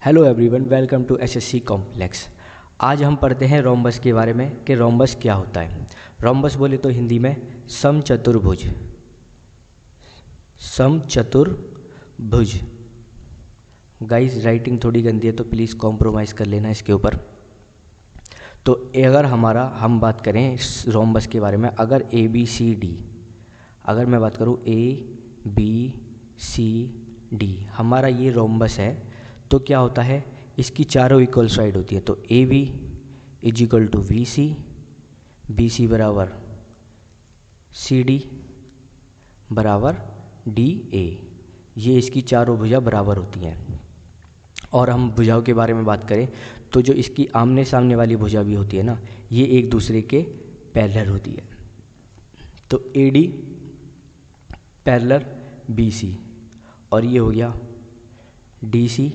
Hello everyone, welcome to SSC complex. आज हम पढ़ते हैं रोम्बस के बारे में कि रोम्बस क्या होता है। रोम्बस बोले तो हिंदी में समचतुर्भुज। समचतुर्भुज। गाइस राइटिंग थोड़ी गंदी है तो प्लीज़ कॉम्प्रोमाइज़ कर लेना इसके ऊपर। तो अगर हम बात करें रोम्बस के बारे में, अगर ए बी सी डी, अगर मैं बात करूँ ए बी सी डी हमारा ये रोम्बस है, तो क्या होता है, इसकी चारों इक्वल साइड होती है। तो A B is equal to B C, B C बराबर सी डी बराबर डी ए। ये इसकी चारों भुजा बराबर होती हैं। और हम भुजाओं के बारे में बात करें तो जो इसकी आमने सामने वाली भुजा भी होती है ना, ये एक दूसरे के पैरेलल होती है। तो A D parallel B C, और ये हो गया D C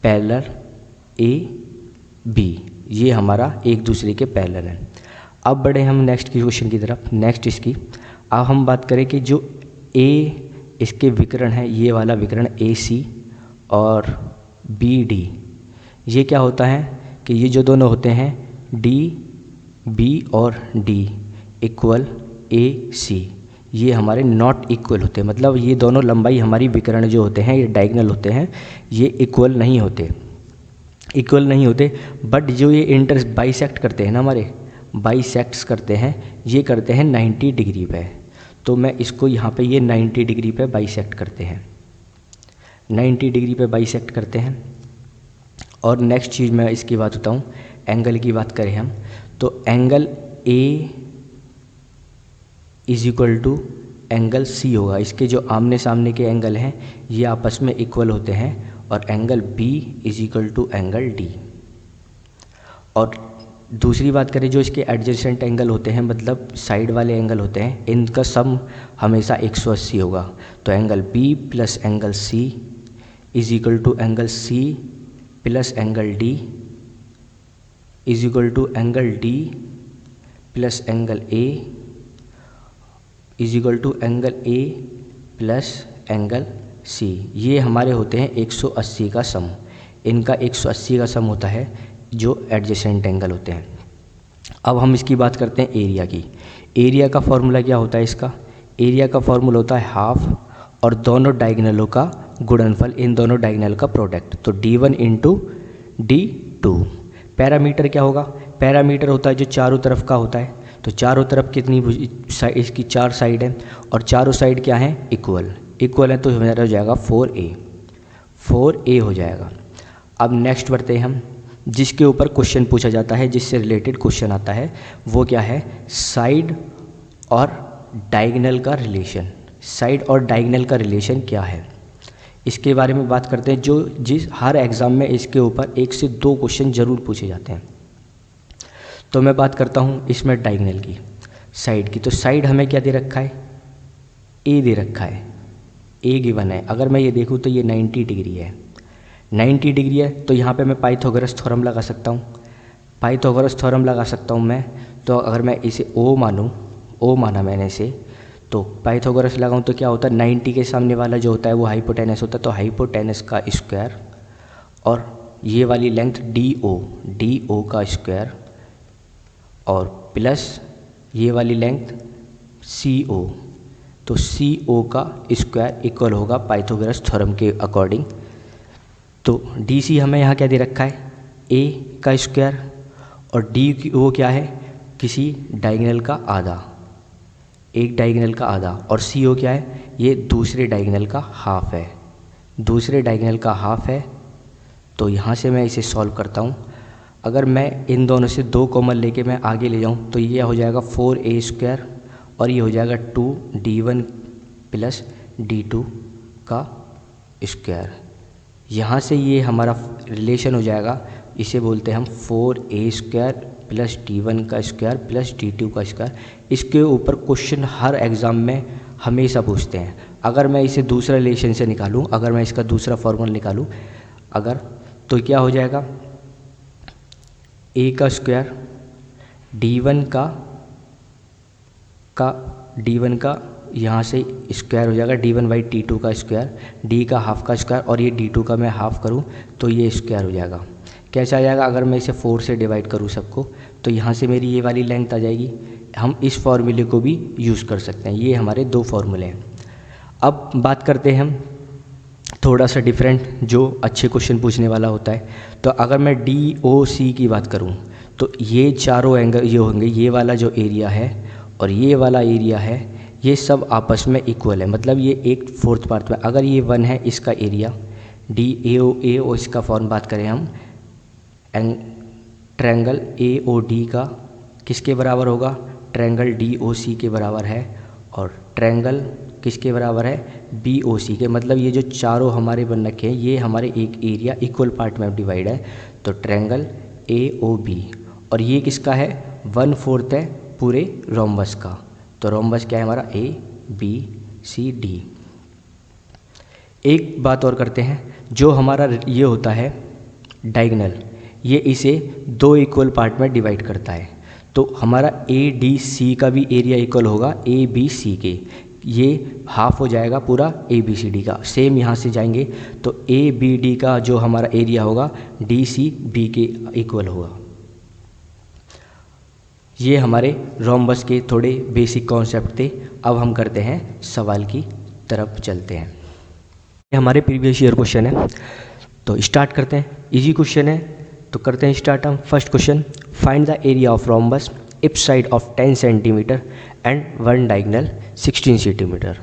parallel A B. ये हमारा एक दूसरे के पैरेलल है। अब बढ़े हम नेक्स्ट की क्वेश्चन की तरफ। नेक्स्ट इसकी अब हम बात करें कि जो ए इसके विकर्ण है, ये वाला विकर्ण ए सी और बी डी, ये क्या होता है कि ये जो दोनों होते हैं डी बी और डी इक्वल ए सी, ये हमारे नॉट इक्वल होते हैं। मतलब ये दोनों लंबाई हमारी विकर्ण जो होते हैं, ये डायगोनल होते हैं, ये इक्वल नहीं होते, बट जो ये बाइसेक्ट करते हैं ना, हमारे बाइसेक्ट्स करते हैं, ये करते हैं 90 डिग्री पे। तो मैं इसको यहाँ पे ये 90 डिग्री पे बाइसेक्ट करते हैं, 90 डिग्री पे बाइसेक्ट करते हैं। और नेक्स्ट चीज़ मैं इसकी बात बताऊँ, एंगल की बात करें हम, तो angle A is equal to angle C होगा। इसके जो आमने सामने के एंगल हैं ये आपस में इक्वल होते हैं, और angle B is equal to angle D. और दूसरी बात करें, जो इसके एडजेसेंट एंगल होते हैं, मतलब साइड वाले एंगल होते हैं, इनका सम हमेशा 180 होगा। तो angle B plus angle C is equal to angle C plus angle D is equal to angle D plus angle A is equal to angle A plus angle C. ये हमारे होते हैं 180 का सम। इनका 180 का सम होता है जो एडजेसेंट एंगल होते हैं। अब हम इसकी बात करते हैं एरिया की। एरिया का फॉर्मूला क्या होता है इसका? एरिया का फॉर्मूला होता है हाफ और दोनों डायगोनलों का गुणनफल, इन दोनों डायगोनल का प्रोडक्ट। तो D1 इंटू D2। पैरामीटर क्या होगा? पैरामीटर होता है जो चारों तरफ का होता है। तो चारों तरफ कितनी इसकी 4 साइड है, और चारों साइड क्या है? इक्वल है। तो हमारा हो जाएगा 4A हो जाएगा। अब नेक्स्ट बढ़ते हैं हम, जिसके ऊपर क्वेश्चन पूछा जाता है, जिससे रिलेटेड क्वेश्चन आता है, वो क्या है? साइड और डायगोनल का रिलेशन। साइड और डायगोनल का रिलेशन क्या है, इसके बारे में बात करते हैं। जिस हर एग्ज़ाम में इसके ऊपर 1 से 2 क्वेश्चन ज़रूर पूछे जाते हैं। तो मैं बात करता हूँ इसमें डायगोनल की, साइड की। तो साइड हमें क्या दे रखा है? ए दे रखा है, ए गिवन है। अगर मैं ये देखूँ तो ये 90 डिग्री है, 90 डिग्री है। तो यहाँ पे मैं पाइथागोरस थ्योरम लगा सकता हूँ, मैं। तो अगर मैं इसे ओ मानूँ, ओ माना मैंने इसे, तो पाइथागोरस लगाऊँ तो क्या होता है? 90 के सामने वाला जो होता है वो हाइपोटेनस होता है। तो हाइपोटेनस का स्क्वायर और ये वाली लेंथ DO का स्क्वायर, और प्लस ये वाली लेंथ CO, तो CO का स्क्वायर इक्वल होगा पाइथागोरस थ्योरम के अकॉर्डिंग। तो DC हमें यहाँ क्या दे रखा है? A का स्क्वायर, और DO क्या है? किसी डायगोनल का आधा, एक डायगोनल का आधा, और CO क्या है? ये दूसरे डायगोनल का हाफ है। तो यहाँ से मैं इसे सॉल्व करता हूँ। अगर मैं इन दोनों से 2 कॉमन लेके मैं आगे ले जाऊँ तो ये हो जाएगा 4A स्क्वायर, और ये हो जाएगा 2D1 प्लस D2 का स्क्वायर। यहाँ से ये हमारा रिलेशन हो जाएगा, इसे बोलते हैं हम 4A स्क्वायर प्लस D1 का स्क्वायर प्लस D2 का स्क्वायर। इसके ऊपर क्वेश्चन हर एग्ज़ाम में हमेशा पूछते हैं। अगर मैं इसे दूसरा रिलेशन से निकालूँ, अगर मैं इसका दूसरा फॉर्मूला निकालूँ तो क्या हो जाएगा? A का स्क्वायर D1 का यहाँ से स्क्वायर हो जाएगा d1/t2 का स्क्वायर, d का हाफ का स्क्वायर, और ये d2 का मैं हाफ करूँ तो ये स्क्वायर हो जाएगा। कैसा आ जाएगा, अगर मैं इसे 4 से डिवाइड करूँ सबको तो यहाँ से मेरी ये वाली लेंथ आ जाएगी। हम इस फॉर्मूले को भी यूज़ कर सकते हैं। ये हमारे 2 फॉर्मूले हैं। अब बात करते हैं हम थोड़ा सा डिफरेंट, जो अच्छे क्वेश्चन पूछने वाला होता है। तो अगर मैं DOC की बात करूं तो ये चारों एंगल ये होंगे, ये वाला जो एरिया है और ये वाला एरिया है, ये सब आपस में इक्वल है। मतलब ये 1/4 पार्ट में, अगर ये 1 है इसका एरिया DAO, इसका फॉर्म बात करें हम, ट्रायंगल AOD का किसके बराबर होगा, ट्रायंगल DOC के बराबर है, और ट्रायंगल किसके बराबर है, BOC के। मतलब ये जो चारों हमारे बन रखे हैं ये हमारे एक एरिया इक्वल पार्ट में डिवाइड है, तो ट्रायंगल AOB। और ये किसका है, 1/4 है पूरे रोम्बस का। तो रोम्बस क्या है हमारा, ABCD। एक बात और करते हैं, जो हमारा ये होता है डायगोनल, ये इसे 2 इक्वल पार्ट में डिवाइड करता है। तो हमारा ADC का भी एरिया इक्वल होगा ABC के, ये हाफ हो जाएगा पूरा ABCD का। सेम यहाँ से जाएंगे तो ABD का जो हमारा एरिया होगा DCB के इक्वल होगा। ये हमारे रोम्बस के थोड़े बेसिक कॉन्सेप्ट थे। अब हम करते हैं सवाल की तरफ चलते हैं। ये हमारे प्रीवियस ईयर क्वेश्चन है, तो स्टार्ट करते हैं। इजी क्वेश्चन है तो करते हैं स्टार्ट हम। First question, find the area of rhombus if side of 10 centimetre and 1 diagonal 16 centimetre.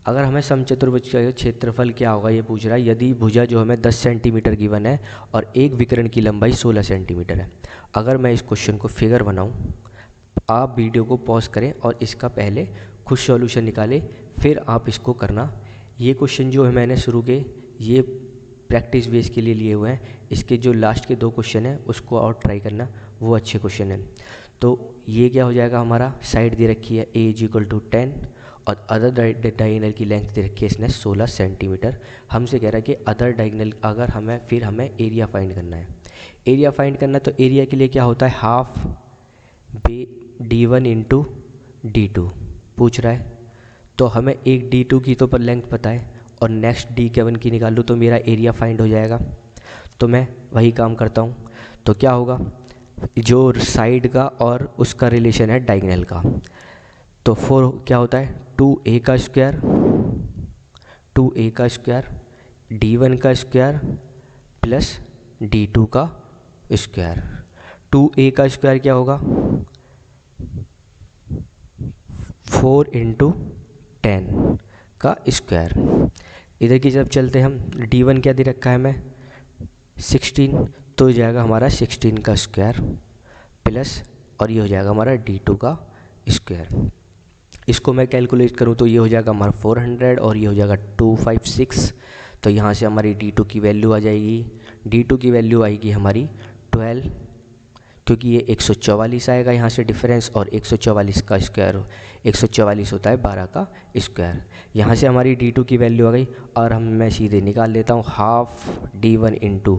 अगर हमें समचतुर्भुज का क्षेत्रफल क्या होगा ये पूछ रहा है, यदि भुजा जो हमें 10 सेंटीमीटर गिवन है और एक विकर्ण की लंबाई 16 सेंटीमीटर है। अगर मैं इस क्वेश्चन को फिगर बनाऊं, आप वीडियो को पॉज करें और इसका पहले खुद सॉल्यूशन निकालें, फिर आप इसको करना। ये क्वेश्चन जो है मैंने शुरू के ये प्रैक्टिस बेस के लिए लिए हुए हैं। इसके जो लास्ट के 2 क्वेश्चन हैं उसको और ट्राई करना, वो अच्छे क्वेश्चन हैं। तो ये क्या हो जाएगा, हमारा साइड दे रखी है A = 10 और अदर डायगोनल की लेंथ दे रखी है इसने 16 सेंटीमीटर। हमसे कह रहा है कि अदर डायगोनल अगर हमें एरिया फाइंड करना है। एरिया फाइंड करना तो एरिया के लिए क्या होता है, हाफ D1 × D2 पूछ रहा है। तो हमें एक D2 की तो पर लेंथ पता है और नेक्स्ट D1 की निकाल लूँ तो मेरा एरिया फाइंड हो जाएगा। तो मैं वही काम करता हूँ। तो क्या होगा, जो साइड का और उसका रिलेशन है डायगोनल का, तो 4 क्या होता है, 2A का स्क्वायर D1 का स्क्वायर प्लस D2 का स्क्वायर। 2A का स्क्वायर क्या होगा, 4 × 10 का स्क्वायर। इधर की तरफ चलते हम। D1 क्या दे रखा है हमें, 16, तो हो जाएगा हमारा 16 का स्क्वायर प्लस, और ये हो जाएगा हमारा D2 का स्क्वायर। इसको मैं कैलकुलेट करूँ तो ये हो जाएगा हमारा 400 और ये हो जाएगा 256। तो यहाँ से हमारी D2 की वैल्यू आ जाएगी, D2 की वैल्यू आएगी हमारी 12, क्योंकि ये 144 आएगा यहाँ से डिफरेंस, और 144 का स्क्वायर 144 होता है 12 का स्क्वायर। यहाँ से हमारी D2 की वैल्यू आ गई और मैं सीधे निकाल लेता हूँ हाफ D1 ×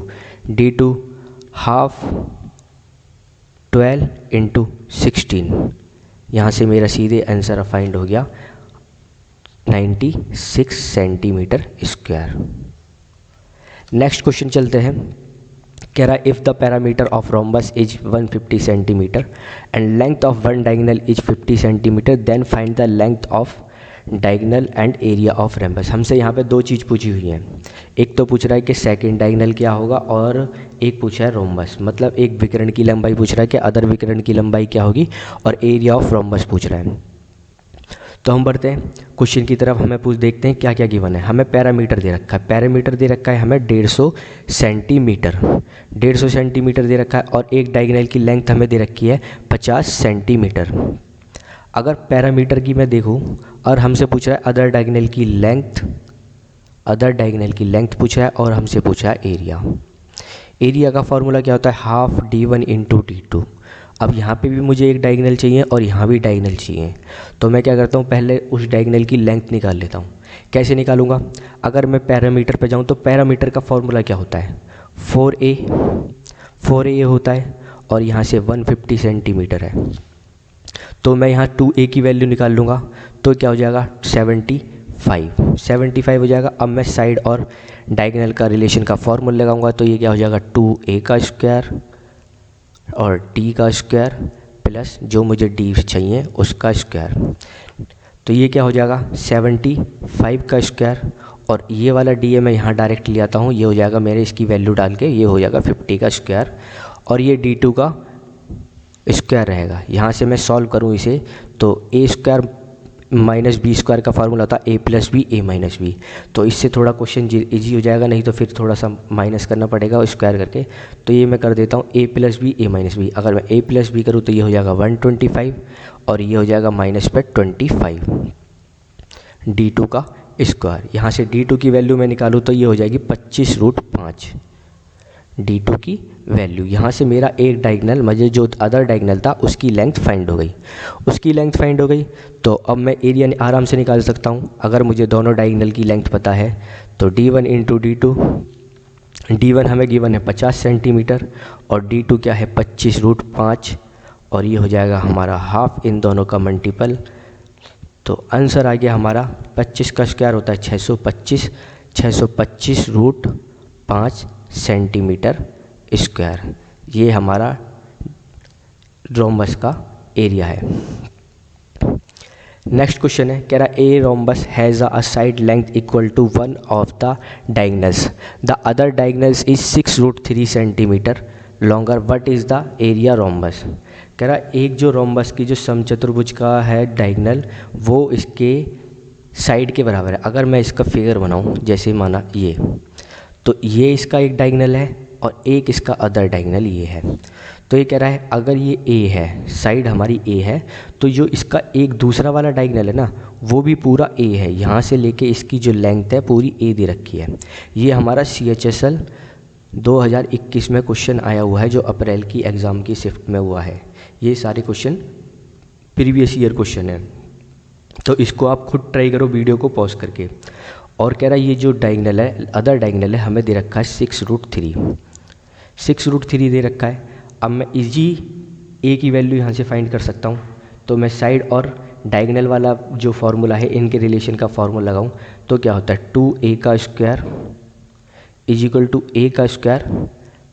D2, हाफ 12 × 16। यहाँ से मेरा सीधे आंसर फाइंड हो गया 96 सेंटीमीटर स्क्वायर। नेक्स्ट क्वेश्चन चलते हैं। कह रहा है if the parameter of rhombus is 150 centimetre and length of one diagonal is 50 centimetre, then find the length of diagonal and area of rhombus. हमसे यहाँ पे 2 चीज़ पूछी हुई हैं। एक तो पूछ रहा है कि सेकंड डायगोनल क्या होगा, और एक पूछा है रोम्बस, मतलब एक विकर्ण की लंबाई पूछ रहा है कि अदर विकर्ण की लंबाई क्या होगी, और एरिया ऑफ रोम्बस पूछ रहा है। तो हम बढ़ते हैं क्वेश्चन की तरफ। हमें देखते हैं क्या क्या गिवन है। हमें पैरामीटर दे रखा है, पैरामीटर दे रखा है हमें 150 सेंटीमीटर, 150 सेंटीमीटर दे रखा है, और एक डायगोनल की लेंथ हमें दे रखी है 50 सेंटीमीटर। अगर पैरामीटर की मैं देखूं और हमसे पूछ रहा है अदर डायगोनल की लेंथ पूछ रहा है, और हमसे पूछा है एरिया। एरिया का फॉर्मूला क्या होता है, हाफ D1 × D2। अब यहाँ पे भी मुझे एक डायगोनल चाहिए और यहाँ भी डायगोनल चाहिए, तो मैं क्या करता हूँ, पहले उस डायगोनल की लेंथ निकाल लेता हूँ। कैसे निकालूंगा, अगर मैं पैरामीटर पे जाऊँ तो पैरामीटर का फॉर्मूला क्या होता है, 4A होता है, और यहाँ से 150 सेंटीमीटर है। तो मैं यहाँ 2a की वैल्यू निकाल लूँगा, तो क्या हो जाएगा 75 हो जाएगा। अब मैं साइड और डायगोनल का रिलेशन का फॉर्मूला लगाऊंगा, तो ये क्या हो जाएगा 2a का स्क्वायर और d का स्क्वायर प्लस जो मुझे d चाहिए उसका स्क्वायर। तो ये क्या हो जाएगा 75 का स्क्वायर, और ये वाला d मैं यहाँ डायरेक्ट ले आता हूँ, ये हो जाएगा मेरे इसकी वैल्यू डाल के ये हो जाएगा 50 का स्क्वायर, और ये d2 का स्क्वायर रहेगा। यहाँ से मैं सॉल्व करूँ इसे तो a square minus B square का फार्मूला था a plus B a minus B, तो इससे थोड़ा क्वेश्चन इजी हो जाएगा, नहीं तो फिर थोड़ा सा माइनस करना पड़ेगा स्क्वायर करके। तो ये मैं कर देता हूँ a plus B a minus B. अगर मैं a प्लस बी करूँ तो ये हो जाएगा 125 और ये हो जाएगा माइनस पे 25 d2 का स्क्वायर। यहाँ से d2 की वैल्यू मैं निकालूँ तो ये हो जाएगी 25√5 d2 की वैल्यू। यहाँ से मेरा एक डायगोनल मुझे जो अदर डायगोनल था उसकी लेंथ फाइंड हो गई। तो अब मैं एरिया आराम से निकाल सकता हूँ। अगर मुझे दोनों डायगोनल की लेंथ पता है तो d1 इंटू d2, d1 हमें गिवन है 50 सेंटीमीटर और d2 क्या है 25√5, और ये हो जाएगा हमारा हाफ इन दोनों का मल्टीपल। तो आंसर आ गया हमारा 25 का स्क्वायर होता है 625√5 सेंटीमीटर स्क्वायर। ये हमारा रोम्बस का एरिया है। नेक्स्ट क्वेश्चन है, कह रहा a rhombus has a side length equal to one of the diagonals, the other diagonals is 6√3 centimetre longer, what is the area rhombus. कह रहा एक जो रोम्बस की जो समचतुर्भुज का है डायगोनल वो इसके साइड के बराबर है। अगर मैं इसका फिगर बनाऊं, जैसे माना ये, तो ये इसका एक डायगोनल है और एक इसका अदर डायगोनल ये है। तो ये कह रहा है अगर ये A है, साइड हमारी A है, तो जो इसका एक दूसरा वाला डायगोनल है ना वो भी पूरा A है। यहाँ से लेके इसकी जो लेंथ है पूरी A दे रखी है। ये हमारा CHSL 2021 में क्वेश्चन आया हुआ है जो अप्रैल की एग्ज़ाम की शिफ्ट में हुआ है। ये सारे क्वेश्चन प्रीवियस ईयर क्वेश्चन है, तो इसको आप खुद ट्राई करो वीडियो को पॉज करके। और कह रहा है ये जो डायगोनल है, अदर डायगोनल है, हमें दे रखा है 6√3 दे रखा है। अब मैं इजी ए की वैल्यू यहाँ से फाइंड कर सकता हूँ। तो मैं साइड और डायगोनल वाला जो फार्मूला है इनके रिलेशन का फार्मूला लगाऊँ तो क्या होता है 2a का square is equal to a का स्क्वायर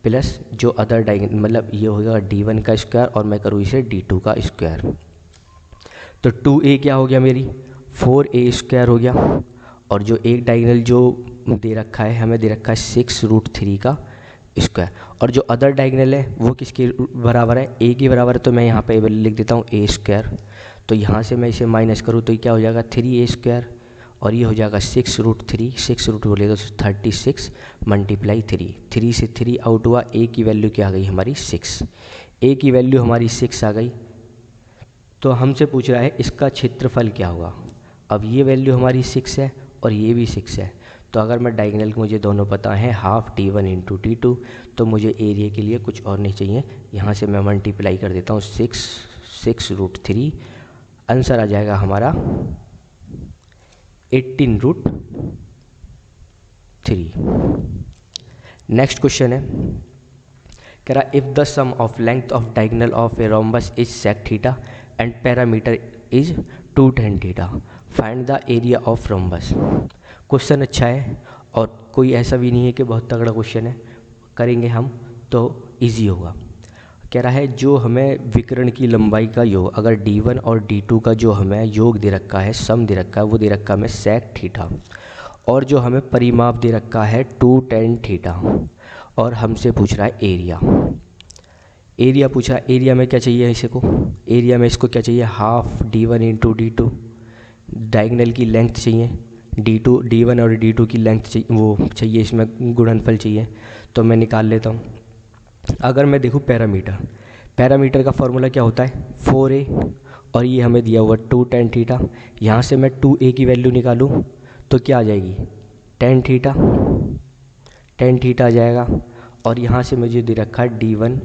प्लस जो अदर डायगोनल मतलब ये होगा d1 का स्क्वायर और मैं करूँ इसे d2 का स्क्वायर। तो 2a क्या हो गया मेरी 4a स्क्वायर हो गया, और जो एक डायगोनल जो दे रखा है हमें दे रखा है 6√3 का स्क्वायर, और जो अदर डायगोनल है वो किसके बराबर है a के बराबर है। तो मैं यहाँ पे लिख देता हूँ a स्क्वायर। तो यहाँ से मैं इसे माइनस करूँ तो ये क्या हो जाएगा 3a स्क्वायर, और ये हो जाएगा 6√3, 6 बोलेगा तो 36 मल्टीप्लाई 3 से 3 आउट हुआ। a की वैल्यू क्या आ गई हमारी 6, a की वैल्यू हमारी 6 आ गई। तो हमसे पूछ रहा है इसका क्षेत्रफल क्या होगा। अब ये वैल्यू हमारी 6 है और ये भी 6 है, तो अगर मैं डायगोनल मुझे दोनों पता है हाफ d1 इंटू d2, तो मुझे एरिया के लिए कुछ और नहीं चाहिए। यहाँ से मैं मल्टीप्लाई कर देता हूँ 6√3, आंसर आ जाएगा हमारा 18√3। नेक्स्ट क्वेश्चन है, कह रहा if the sum of length of diagonal of a rhombus is sec theta and parameter is 2 tan theta, find the area of rhombus. Question अच्छा है और कोई ऐसा भी नहीं है कि बहुत तगड़ा क्वेश्चन है, करेंगे हम तो इजी होगा। कह रहा है जो हमें विकर्ण की लंबाई का योग, अगर d1 और d2 का जो हमें योग दे रखा है, सम दे रखा है, वो दे रखा है हमें sec थीटा, और जो हमें परिमाप दे रखा है 2 tan थीटा, और हमसे पूछ रहा है एरिया पूछ रहा है। एरिया में क्या चाहिए इसको, एरिया में इसको क्या चाहिए half d1 into d2, diagonal की लेंथ चाहिए d1 और d2 की लेंथ चाहिए, वो चाहिए इसमें गुणनफल चाहिए। तो मैं निकाल लेता हूँ। अगर मैं देखूँ पैरामीटर का फॉर्मूला क्या होता है 4a, और ये हमें दिया हुआ 2 tan थीटा। यहाँ से मैं 2a की वैल्यू निकालूँ तो क्या आ जाएगी tan थीटा आ जाएगा, और यहाँ से मुझे दे रखा है d1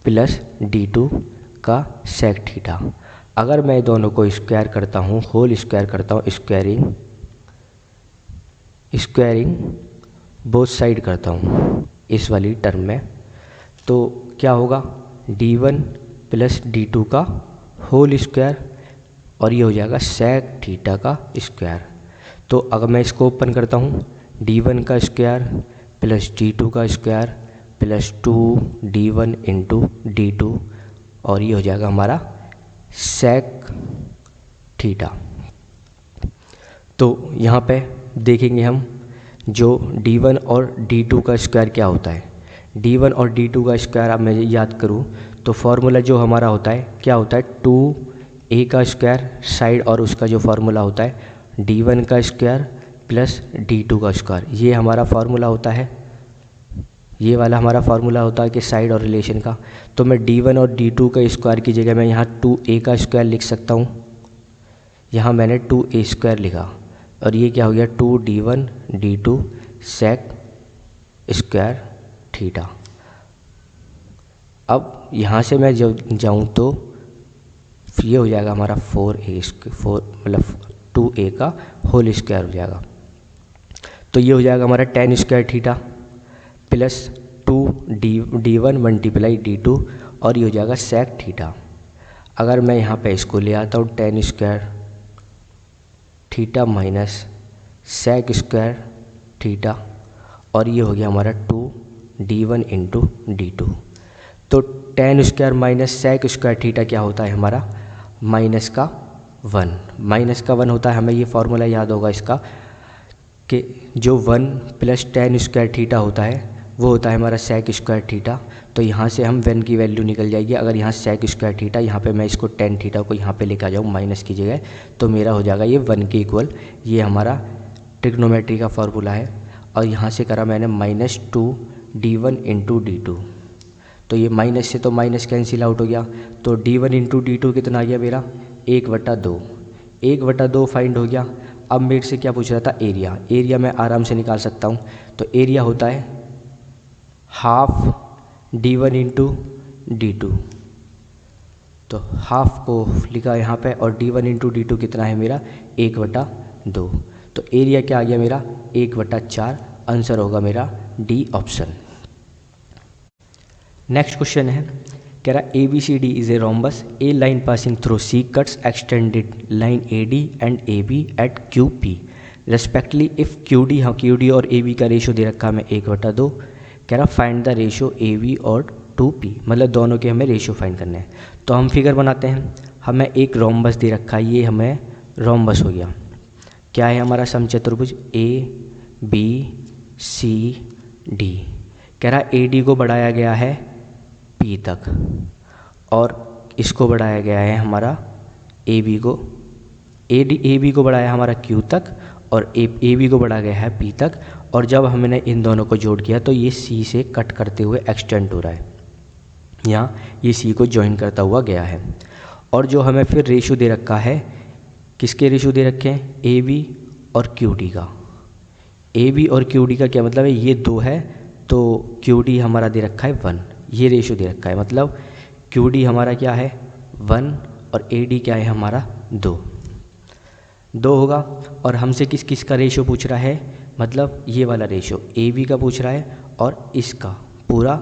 प्लस d2 का sec थीटा। अगर मैं दोनों को स्क्वायर करता हूँ, होल स्क्वायर करता हूँ, स्क्वायरिंग बोथ साइड करता हूँ इस वाली टर्म में, तो क्या होगा d1 प्लस d2 का होल स्क्वायर और ये हो जाएगा सेक थीटा का स्क्वायर। तो अगर मैं इसको ओपन करता हूँ, d1 का स्क्वायर प्लस d2 का square plus 2d1 into d2 और ये हो जाएगा हमारा सेक थीटा। तो यहाँ पे देखेंगे हम जो d1 और d2 का स्क्वायर क्या होता है। d1 और d2 का स्क्वायर अब मैं याद करूँ तो फॉर्मूला जो हमारा होता है क्या होता है, 2a का स्क्वायर साइड और उसका जो फार्मूला होता है d1 का स्क्वायर प्लस d2 का स्क्वायर, ये हमारा फार्मूला होता है। ये वाला हमारा फार्मूला होता है कि साइड और रिलेशन का। तो मैं d1 और d2 का स्क्वायर की जगह मैं यहाँ 2a का स्क्वायर लिख सकता हूँ। यहाँ मैंने 2a स्क्वायर लिखा और ये क्या हो गया 2d1 d2 सेक स्क्वायर थीटा। अब यहाँ से मैं जब जाऊँ तो ये हो जाएगा हमारा 4 मतलब 2a का होल स्क्वायर हो जाएगा। तो ये हो जाएगा हमारा tan square theta plus 2d1 multiply d2 और ये हो जाएगा सेक थीटा। अगर मैं यहाँ पे इसको ले आता हूँ tan square theta minus sec square theta और ये हो गया हमारा 2d1 इंटू d2। तो tan square minus sec square theta क्या होता है हमारा माइनस का 1 होता है। हमें ये फार्मूला याद होगा इसका कि जो 1 प्लस tan स्क्वायर थीटा होता है वो होता है हमारा सेक स्क्वायर थीटा। तो यहाँ से हम 1 की वैल्यू निकल जाएगी। अगर यहाँ सेक स्क्वायर थीटा, यहाँ पे मैं इसको tan थीटा को यहाँ पे लेकर जाऊँ माइनस की जगह, तो मेरा हो जाएगा ये 1 के इक्वल। ये हमारा ट्रिग्नोमेट्री का फार्मूला है। और यहाँ से करा मैंने -2d1 इंटू d2। तो ये माइनस से तो माइनस कैंसिल आउट हो गया। तो d1 इंटू d2 कितना आ गया मेरा 1/2। 1/2 फाइंड हो गया। अब मेरे से क्या पूछ रहा था एरिया। एरिया मैं आराम से निकाल सकता हूँ। तो एरिया होता है हाफ d1 इंटू d2। तो हाफ को लिखा यहाँ पे और d1 इंटू d2 कितना है मेरा 1/2। तो एरिया क्या आ गया मेरा 1/4। आंसर होगा मेरा डी ऑप्शन। नेक्स्ट क्वेश्चन है, कह रहा ABCD is a rhombus, a line passing through C cuts extended line AD and AB at QP respectively if QD, हाँ QD और AB का रेशो दे रखा है हमें 1/2। कह रहा फाइंड द रेशो AB और 2P, मतलब दोनों के हमें रेशो फाइंड करने हैं। तो हम फिगर बनाते हैं। हमें एक रोम्बस दे रखा है, ये हमें रोम्बस हो गया। क्या है हमारा समचतुर्भुज ABCD। कह रहा AD को बढ़ाया गया है P तक और इसको बढ़ाया गया है हमारा AB को बढ़ाया हमारा Q तक और AB को बढ़ाया गया है P तक। और जब हमने इन दोनों को जोड़ किया तो ये C से कट करते हुए एक्सटेंड हो रहा है, यहाँ ये C को ज्वाइन करता हुआ गया है। और जो हमें फिर रेशो दे रखा है, किसके रेशो दे रखे हैं AB और QD का। AB और QD का क्या मतलब है, ये 2 है तो QD हमारा दे रखा है 1, ये रेशो दे रखा है। मतलब QD हमारा क्या है 1 और AD क्या है हमारा 2 होगा। और हमसे किस किस का रेशो पूछ रहा है, मतलब ये वाला रेशो AB का पूछ रहा है और इसका पूरा,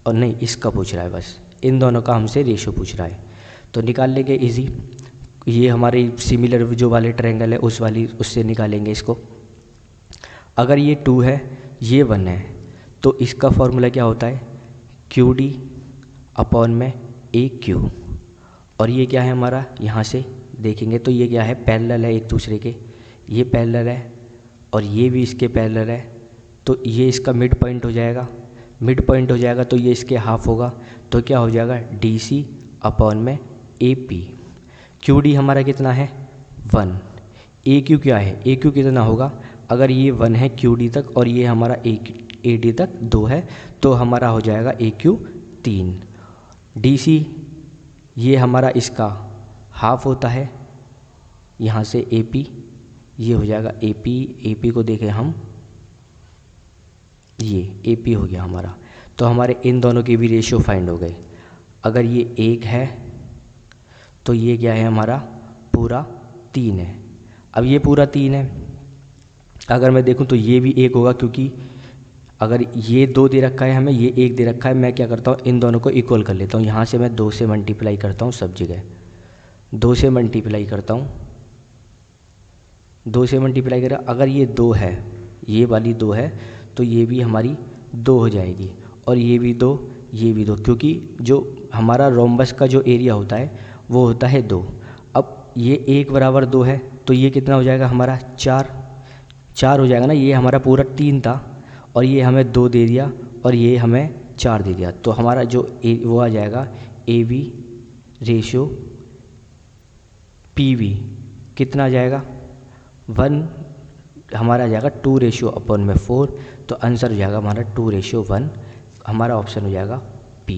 और नहीं इसका पूछ रहा है, बस इन दोनों का हमसे रेशो पूछ रहा है। तो निकाल लेंगे इजी। ये हमारे सिमिलर जो वाले ट्रायंगल है उससे निकालेंगे इसको। अगर ये 2 है ये 1 है तो इसका फॉर्मूला क्या होता है QD अपॉन में AQ। और ये क्या है हमारा, यहाँ से देखेंगे तो ये क्या है पैरेलल है एक दूसरे के, ये पैरेलल है और ये भी इसके पैरेलल है। तो ये इसका मिड पॉइंट हो जाएगा, तो ये इसके हाफ होगा। तो क्या हो जाएगा DC अपॉन में AP। QD हमारा कितना है 1, AQ क्या है, AQ कितना होगा, अगर ये 1 है QD तक और ये हमारा AD तक 2 है तो हमारा हो जाएगा AQ 3। DC ये हमारा इसका हाफ होता है, यहाँ से AP ये हो जाएगा AP को देखें हम, ये AP हो गया हमारा। तो हमारे इन दोनों की भी रेशियो फाइंड हो गए। अगर ये 1 है तो ये क्या है हमारा पूरा 3 है। अब ये पूरा 3 है, अगर मैं देखूं तो ये भी 1 होगा, क्योंकि अगर ये 2 दे रखा है हमें, ये 1 दे रखा है। मैं क्या करता हूँ इन दोनों को इक्वल कर लेता हूँ, यहाँ से मैं 2 से मल्टीप्लाई करता हूँ सब जगह। 2 से मल्टीप्लाई करता हूँ, 2 से मल्टीप्लाई करा, अगर ये 2 है, ये वाली 2 है तो ये भी हमारी 2 हो जाएगी, और ये भी 2, ये भी 2, क्योंकि जो हमारा रोम्बस का जो एरिया होता है वो होता है 2। अब ये 1 बराबर 2 है तो ये कितना हो जाएगा हमारा 4 हो जाएगा ना। ये हमारा पूरा 3 था और ये हमें 2 दे दिया और ये हमें 4 दे दिया, तो हमारा जो वो आ जाएगा AB रेशो PV कितना आ जाएगा 1, हमारा आ जाएगा 2:4, तो आंसर हो जाएगा हमारा 2:1, हमारा ऑप्शन हो जाएगा P।